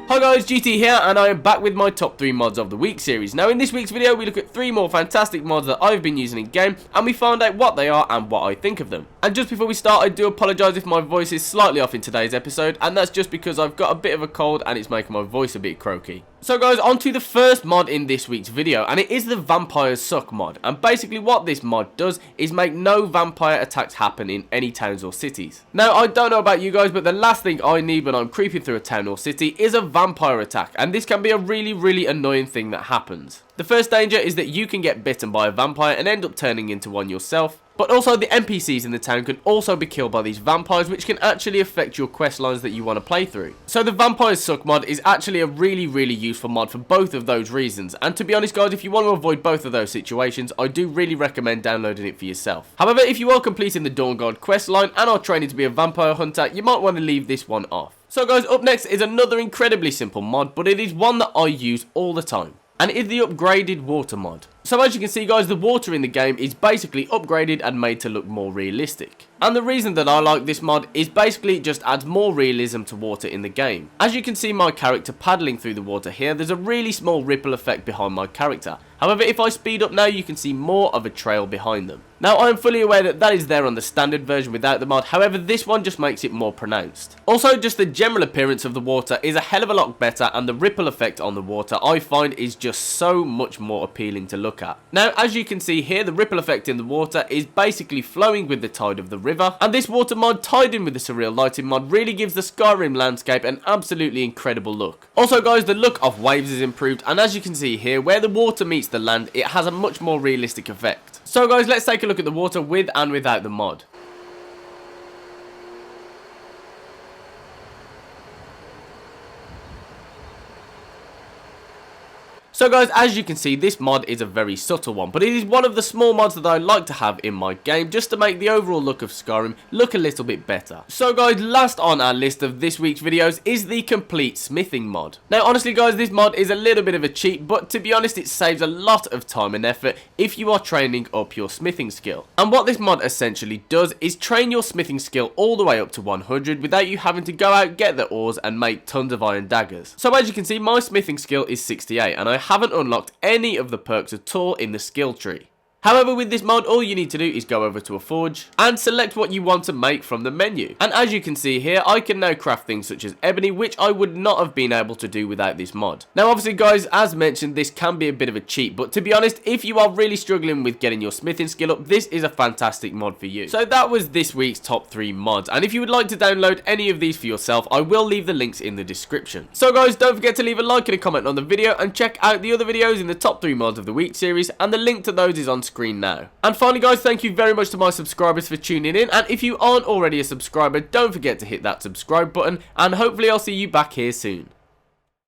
Hi guys, GT here, and I am back with my top 3 mods of the week series. Now in this week's video we look at 3 more fantastic mods that I've been using in game, and we find out what they are and what I think of them. And just before we start, I do apologise if my voice is slightly off in today's episode, and that's just because I've got a bit of a cold and it's making my voice a bit croaky. So guys, on to the first mod in this week's video, and it is the Vampires Suck mod. And basically what this mod does is make no vampire attacks happen in any towns or cities. Now I don't know about you guys, but the last thing I need when I'm creeping through a town or city is a vampire attack, and this can be a really annoying thing that happens. The first danger is that you can get bitten by a vampire and end up turning into one yourself. But also the NPCs in the town can also be killed by these vampires, which can actually affect your quest lines that you want to play through. So the Vampires Suck mod is actually a really useful mod for both of those reasons. And to be honest guys, if you want to avoid both of those situations, I do really recommend downloading it for yourself. However, if you are completing the Dawn Guard quest line and are training to be a vampire hunter, you might want to leave this one off. So guys, up next is another incredibly simple mod, but it is one that I use all the time. And it is the upgraded water mod. So as you can see guys, the water in the game is basically upgraded and made to look more realistic. And the reason that I like this mod is basically it just adds more realism to water in the game. As you can see my character paddling through the water here, there's a really small ripple effect behind my character. However, if I speed up now, you can see more of a trail behind them. Now, I am fully aware that that is there on the standard version without the mod, however, this one just makes it more pronounced. Also, just the general appearance of the water is a hell of a lot better, and the ripple effect on the water I find is just so much more appealing to look at. Now, as you can see here, the ripple effect in the water is basically flowing with the tide of the river, and this water mod tied in with the surreal lighting mod really gives the Skyrim landscape an absolutely incredible look. Also guys, the look of waves is improved, and as you can see here, where the water meets the land, it has a much more realistic effect. So guys, let's take a look at the water with and without the mod. So guys, as you can see, this mod is a very subtle one, but it is one of the small mods that I like to have in my game just to make the overall look of Skyrim look a little bit better. So guys, last on our list of this week's videos is the complete smithing mod. Now honestly guys, this mod is a little bit of a cheat, but to be honest it saves a lot of time and effort if you are training up your smithing skill. And what this mod essentially does is train your smithing skill all the way up to 100 without you having to go out, get the ores and make tons of iron daggers. So as you can see, my smithing skill is 68 and I haven't unlocked any of the perks at all in the skill tree. However, with this mod, all you need to do is go over to a forge and select what you want to make from the menu. And as you can see here, I can now craft things such as ebony, which I would not have been able to do without this mod. Now obviously guys, as mentioned, this can be a bit of a cheat, but to be honest, if you are really struggling with getting your smithing skill up, this is a fantastic mod for you. So that was this week's top 3 mods, and if you would like to download any of these for yourself, I will leave the links in the description. So guys, don't forget to leave a like and a comment on the video, and check out the other videos in the top 3 mods of the week series, and the link to those is on screen now. And finally guys, thank you very much to my subscribers for tuning in, and if you aren't already a subscriber, don't forget to hit that subscribe button, and hopefully I'll see you back here soon.